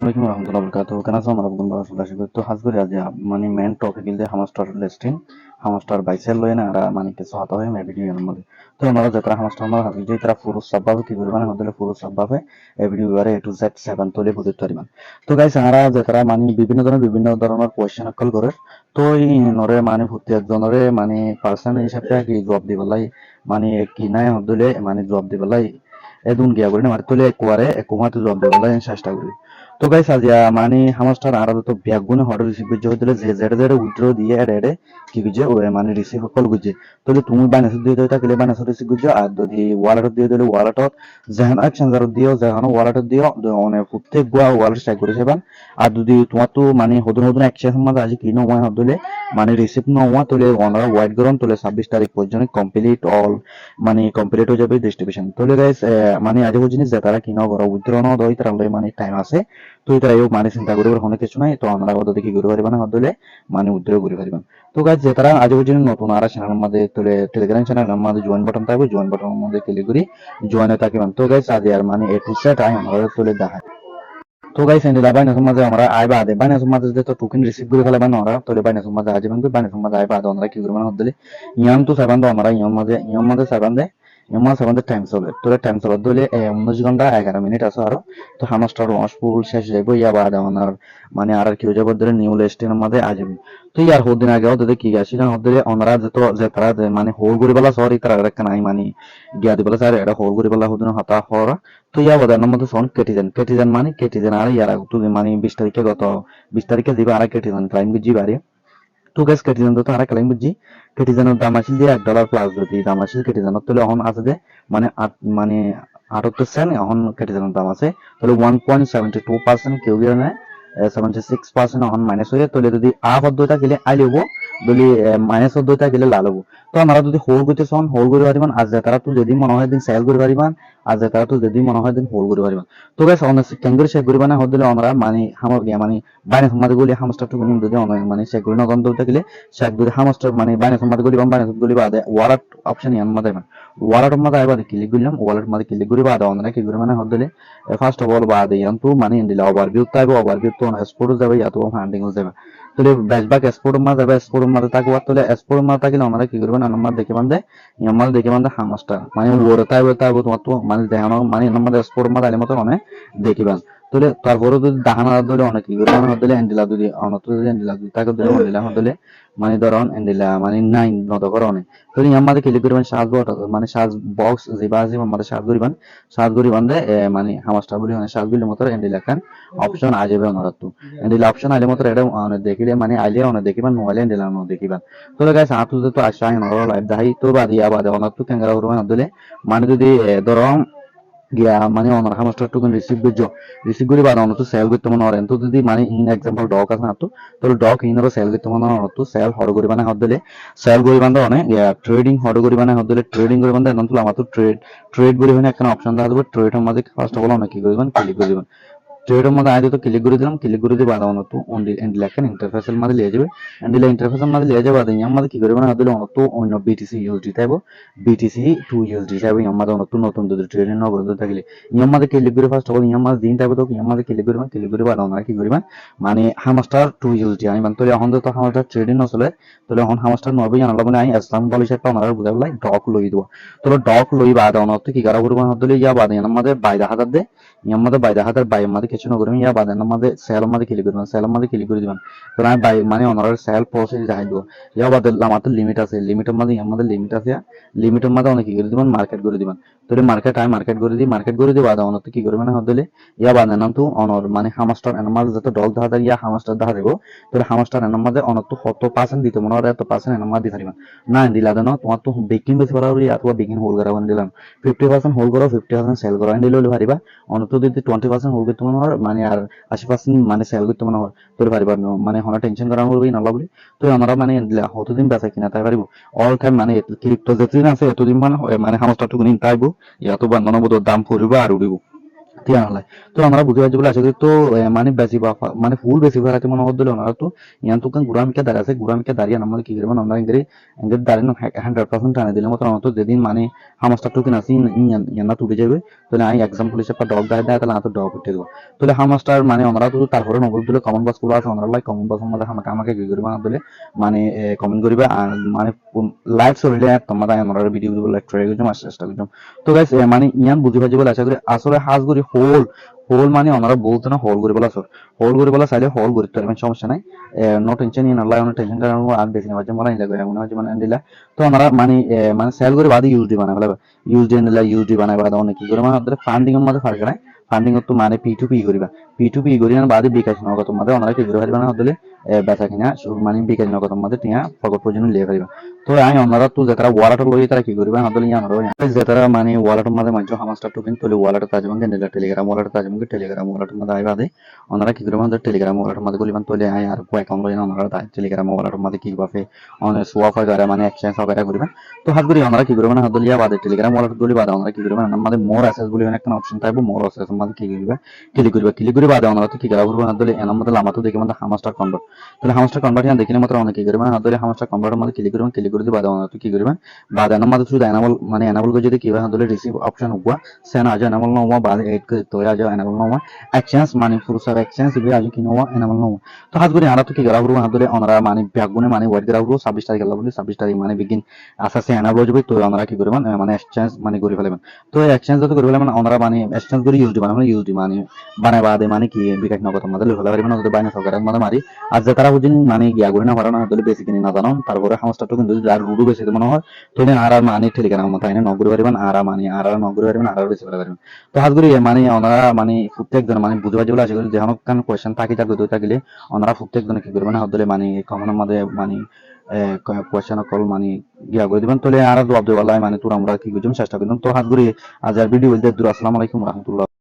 Assalamualaikum warahmatullahi wabarakatuh. Karena sama Ramadan bahas sudah sih itu khas gue aja. Mani main topik ini hamster listing, hamster বাইসেল লয় না আর মানে কিছু হতা হয় মে video এর মধ্যে তো আমরা যারা hamster আমরা হাবি যে তারা পুরো সবভাবে কি করবে মানে আমাদের পুরো সবভাবে এই ভিডিও বারে A to Z 7 তোলে বুঝতে পারবেন তো গাইস আমরা যারা মানে বিভিন্ন ধরনের কোশ্চেন কল করে তো এই নরে মানে ভর্তি একজনরে মানে পার্সন হিসাবে কি জবাব দিবলাই মানে কি নাই হদলে মানে জবাব দিবলাই এদুন গিয়া করি না মানে তোলে একবারে একমাত্র জবাব দিবলাই চেষ্টা করি তো গাইস আজ মানে হামাস্টার আর তো ব্যাগুনে হড় রিসিভ করছে হইতলে যে যেটা উইথড্র দিয়ে এড়ে কি গুজে ও মানে রিসিভ কল গুজে তাহলে তুমি বাইনাস দিয়ে দিতে তাহলে বাইনাস রিসিভ গুজে আর যদি ওয়ালেট দিয়ে দিলে ওয়ালেটত যেখানে এক্সচেঞ্জার দিও যেখানে ওয়ালেট দিও মানে প্রত্যেক গোয়া ওয়ালেট স্ট্রাইক করে সেবান আর যদি তোমার তো মানে হদুন এক্সচেঞ্জ মাঝে আজ কি নয় হদলে মানে রিসিভ নয় তাহলে ওনারা ওয়াইট গরম তাহলে 26 তারিখ পর্যন্ত কমপ্লিট অল মানে কমপ্লিট হয়ে যাবে ডিস্ট্রিবিউশন তাহলে গাইস মানে আজ জিনিস যে তারা কি না করো উইথড্র না দই তারা মানে টাইম আছে তো এটা মানে চিন্তা করিবার কোনো কিছু নাই তো আমরা ওদের কি করে পারিবা না হদলে মানে উদ্র করে পারিবা তো গাইজ যে তারা আজ পর্যন্ত নতুন আর চ্যানেলের মধ্যে তোলে টেলিগ্রাম চ্যানেলের মধ্যে জয়েন বাটন থাকবে জয়েন বাটনের মধ্যে ক্লিক করি জয়েনে থাকিবেন তো গাইজ আজ আর মানে A to Z আমরা তোলে দেখায় তো গাইস এন্ড বাইনাস মাঝে আমরা আই বাদে বাইনাস মাঝে যে তো টোকেন রিসিভ করে ফেলে বানা আমরা তোলে বাইনাস মাঝে আজ বান বাইনাস মাঝে আই বাদে আমরা কি করব না হদলে ইয়াম তো সাবান তো আমরা ইয়াম মাঝে সাবান দে ইয়াম সাবান দে টাইম চলে তোলে টাইম চলে দলে 19 ঘন্টা 11 মিনিট আছে আর তো হামাস্টার ওয়াশপুল শেষ যাইব ইয়া বাদে আমার মানে আর কি হয়ে যাবে দলে নিউ লিস্টের মধ্যে আজ তো ইয়ার হদিন আগে ওদের কি গেছি না ওদের ওনারা যে তারা মানে হোল করে বলা সরি তারা একটা নাই মানে গিয়া দিবলা স্যার এটা হোল করে বলা হদিন হতা হরা তো ইয়া বাদে মধ্যে ফোন কেটিজেন মানে কেটিজেন আর ইয়ার তুই মানে 20 তারিখে গত 20 তারিখে দিবা আর কেটিজেন ক্লাইম বুঝি বাড়ি তো গ্যাস কেটিজেন তো আর ক্লাইম বুঝি কেটিজেনের দাম আসিল দিয়ে $1 প্লাস যদি দাম আসিল কেটিজেনের তাহলে এখন আছে যে মানে মানে 78 সেন্ট এখন কেটিজেনের দাম আছে তাহলে 1.72% কেউ গিয়ে নেয় 76% এখন মাইনাস হয়ে তাহলে যদি আবদ্ধতা গেলে আই লব যদি মাইনাস অধ্যতা গেলে লাল হবো তো আমরা যদি হোল করতে চান হোল করে পারিবান আজ তারা তো যদি মনে হয় দিন সেল করে পারিবান আজ তারা তো যদি মনে হয় দিন হোল করে পারিবান তো গাইস অনেক কেঙ্গুরি শেক করে বানা হদলে আমরা মানে হামার গিয়া মানে বাইরে সমাজ গুলি হামস্টার টু যদি অনেক মানে শেক করে নগন দলতে গেলে শেক করে হামস্টার মানে বাইরে সমাজ গুলি বাম বাইরে গুলি বাদে ওয়ালেট অপশন ইয়ান মধ্যে ওয়ালেট মধ্যে আইবা ক্লিক করলাম ওয়ালেট মধ্যে ক্লিক করে বাদে অনেক কি করে মানে হদলে ফার্স্ট অফ অল বাদে ইয়ান তো মানে ইন্ডিলা ওভারভিউ তাইবো ওভারভিউ তো এক্সপোর্ট যাবে ইয়া তো হ্যান্ডিং যাবে তাহলে ব্যাশবাক এক্সপোর্ট মা যাবে এক্সপোর্ট মা থাকবে তাহলে এক্সপোর্ট মা থাকলে আমরা কি করবেন আমরা দেখে বান্ধে আমরা দেখে বান্ধে হামাসটা মানে ওরে তাইবো তোমার তো মানে দেখানো মানে আমাদের এক্সপোর্ট মা তাইলে মতো মানে দেখিবান তাহলে তারপরে যদি দাহানা ধরে অনেক কি করবেন হদলে এন্ডিলা যদি অনত যদি এন্ডিলা যদি তাকে ধরে এন্ডিলা হদলে মানে ধরুন এন্ডিলা মানে 9 নত করে অনেক তাহলে আমাদের ক্লিক করবেন সাজ মানে সাজ বক্স যেবা আছে আমাদের সাজ করি বান্ধে মানে হামাসটা বলি মানে সাজ গুলি মতো এন্ডিলা খান অপশন আজবে ওনারা তো এন্ডিলা অপশন আইলে মতো এটা অনেক দেখিলে মানে আইলে অনেক দেখিবান মোবাইলে এন্ডিলা অনেক দেখিবান তো গাইস আতুতে তো আশা নরো লাইভ দাই তো বাদিয়া বাদে অনেক তো ক্যাঙ্গারা করবেন হদলে মানে যদি ধরুন গিয়া মানে অনার হামাস্টার টোকেন রিসিভ করি বাদ অনত সেল করতে মনে হয় তো যদি মানে ইন এক্সাম্পল ডক আছে না তো তাহলে ডক ইনরো সেল করতে মনে হয় তো সেল হড় করি মানে হদলে সেল করি বান্ধে অনেক ট্রেডিং হড় করি মানে হদলে ট্রেডিং করি বান্ধে নতুন আমার তো ট্রেড করি মানে একটা অপশন থাকবে ট্রেডের মধ্যে ফার্স্ট অফ অল অনেক কি করবেন ক্লিক করে দিবেন ট্রেডের মধ্যে আগে তো ক্লিক করে দিলাম ক্লিক করে দিয়ে বাধা অনত এন্ড লেখেন ইন্টারফেসের মধ্যে লিয়ে যাবে এন্ডিলা ইন্টারফেসের মধ্যে লিয়ে যাবে বাধা আমাদের কি করবে না হদলে অনত অন্য বিটিসি ইউএসডি থাকব বিটিসি টু ইউএসডি থাকবে আমাদের অনত নতুন যদি ট্রেডিং নগদ থাকলে আমাদের ক্লিক করে ফার্স্ট অফ অল আমাদের দিন থাকবে তো আমাদের ক্লিক করে বাধা আমরা কি করবেন মানে হামাস্টার টু ইউএসডি আমি মানে তাহলে এখন তো হামাস্টার ট্রেডিং নচলে তাহলে এখন হামাস্টার নবে জানালা মানে আমি ইসলাম পলিসি একটা আমরা বুঝাবলাই ডক লই দিব তাহলে ডক লই বাধা অনত কি করা করবো হদলে ইয়া বাধা আমাদের 22,000 দে আমাদের 22,000 বাই আমাদের কিছু না করবেন ইয়া বাদে আমাদের সেল মধ্যে ক্লিক করবেন সেল মধ্যে ক্লিক করে দিবেন তো আমি বাই মানে অনারের সেল প্রসেস দেখাই দিব ইয়া বাদে আমাদের লিমিট আছে লিমিটের মধ্যে আমাদের লিমিট আছে লিমিটের মধ্যে অনেক কি করে দিবেন মার্কেট করে দিবেন তো মার্কেট করে দিই বাদে অনত কি করবেন হদলে ইয়া বাদে নাম তো অনর মানে হামাস্টার এনামাল যত ডগ দেখা দেয় ইয়া হামাস্টার দেখা দেবো তো হামাস্টার এনামাদের অনত কত পার্সেন্ট দিতে মনে হয় এত পার্সেন্ট এনামাল দিতে পারিবেন না দিলা দেন তোমার তো বেকিং বেশি করা হলে অথবা বেকিং হোল করা দিলাম 50% হোল করো 50% সেল করো দিলে হলে পারিবা অনত যদি 20% হোল করতে মনে হয় মানে আর 80% মানে সেল করতে মনে হয় তোর পারিবার মানে হনা টেনশন করা হবি না বলি তো আমরা মানে হতদিন বেচা কিনা তাই পারিব অল টাইম মানে ক্রিপ্টো যেদিন আছে এতদিন মানে মানে হামাস্টারটুকু নিন তাইব ইয়াতো বান্ধব দাম পড়িব আর উড়িব ঠিক আছে তো আমরা বুঝতে পারছি বলে আশা করি তো মানে বেশি বা মানে ফুল বেশি ভাড়াতে মনে হদ্দলে ওনারা তো ইয়ান তো গুড়ামিকে দাঁড়িয়ে আছে গুড়ামিকে দাঁড়িয়ে আমাদের কি করবেন আমরা ইংরেজি ইংরেজি দাঁড়িয়ে 100% টানে দিলে মতো তো যেদিন মানে হামাস্টার টোকেন আছে ইয়ান না তুলে যাবে তাহলে আমি এক্সাম্পল হিসেবে ডগ দাঁড়িয়ে দেয় তাহলে না তো ডগ উঠে দেবো তাহলে হামাস্টার মানে আমরা তো তারপরে নগদ দিলে কমন বাস গুলো আছে আমরা কমন বাস মধ্যে আমাকে আমাকে কি করবে না দিলে মানে কমেন্ট করিবে আর মানে লাইভ চলিলে তোমার আমরা ভিডিও গুলো লাইক ট্রাই করছি মাস চেষ্টা করছি তো গাইস মানে ইয়ান বুঝি পাইছি বলে আশা করি আসলে হাজ করি হোল হোল মানে ওনারা বলতো না হোল করে বলা সর হোল করে বলা চাইলে হোল করতে পারবেন সমস্যা নাই নো টেনশন ইন আল্লাহ অনেক টেনশন কারণ আর বেশি নেওয়ার জন্য মনে লাগে মনে হয় মানে দিলা তো ওনারা মানে মানে সেল করে বাদে ইউজডি বানায় বলে ইউজডি নিলা ইউজডি বানায় বাদে অনেক কি করে মানে ওদের ফান্ডিং এর মধ্যে ফার্ক নাই ফান্ডিং তো মানে P2P করিবা P2P করি না বাদে বিকাশ নগদ মধ্যে ওনারা কি করে পারবে না হলে বেচা কিনা মানে বিকাশ নগদ মধ্যে টিয়া ফগত পর্যন্ত লিয়ে পারিবা তো আমি ওনারা তো যারা ওয়ালেট লই তারা কি করবে হলে আমরা যারা মানে ওয়ালেটের মধ্যে মাঝে হামাস্টার টোকেন তোলে ওয়ালেটের তাজমকে নিলা টেলিগ্রাম ওয়ালেটের তাজমকে টেলিগ্রাম ওয়ালেটের মধ্যে আইবা দে ওনারা কি করবে আমাদের টেলিগ্রাম ওয়ালেটের মধ্যে গলিবান তোলে আই আর কো অ্যাকাউন্ট লই না ওনারা টেলিগ্রাম ওয়ালেটের মধ্যে কি ভাবে অনেক সোয়াপ করে মানে এক্সচেঞ্জ করে করবে তো হাত করি ওনারা কি করবে না হদলিয়া বাদে টেলিগ্রাম ওয়ালেট গুলি বাদে ওনারা কি করবে আমাদের মোর অ্যাসেস গুলি একটা অপশন থাকবে মোর অ্যাসেস মধ্যে কি করবে ক্লিক করবে বাদে ওনারা তো কি করবে হদলি এনার মধ্যে লামাতো দেখে মধ্যে হামাস্টার কনভার্ট তাহলে হামাস্টার কনভার্ট হ্যাঁ দেখলে মাত্র অনেক কি করবে হদলি হামাস্টার কনভার্টের মধ্যে ক্লিক করে বাদে ওনারা তো কি করবে বাদে এনার মধ্যে শুধু এনাবল মানে এনাবল করে যদি কি হয় হদলি রিসিভ অপশন হুয়া সেনা আজ এনাবল না হুয়া বাদে এড করে তো আজ এনাবল না হুয়া এক্সচেঞ্জ মানে পুরো সব এক্সচেঞ্জ ইবে আজ কি না হুয়া এনাবল না হুয়া তো হাত করে আমরা তো কি করবে হদলি ওনারা মানে ব্যাগুনে মানে ওয়ার্ড করা 26 তারিখ লাগবে 26 তারিখ মানে বিগিন আসাসে এনাবল যাবে তো আমরা কি করবেন মানে এক্সচেঞ্জ মানে করে ফেলবেন তো এক্সচেঞ্জ যত করে ফেলবেন ওনারা মানে এক্সচেঞ্জ করে ইউজডি বানাবেন ইউজডি মানে বানায় বাদে মানে কি বিকাশ নগদ আমাদের হলে পারবেন ওদের বাইনা সরকারের মধ্যে মারি আর যে তারা বুঝেন মানে গিয়া করে না পারে না হলে বেশি কিনে না জানো তারপরে হামাস্টার টোকেন যদি আর রুডু বেশি মনে হয় তো আর মানে টেলিগ্রাম মতো আইনে নগরে পারবেন আর মানে আর নগরে পারবেন আর বেশি পারবেন তো হাত করি মানে ওনারা মানে প্রত্যেকজন মানে বুঝে বাজে বলে আশা করি যে কোনো কোয়েশ্চেন থাকি থাকবে দুই থাকলে ওনারা প্রত্যেকজনে কি করবেন হলে মানে কমনের মধ্যে মানে কোয়েশ্চেন কল মানে গিয়া করে দিবেন তাহলে আর জবাব দেওয়া মানে তোর আমরা কি করছি চেষ্টা করলাম তো হাত করি আজ আর ভিডিও বলতে আসসালামু আলাইকুম রহমতুল্লাহ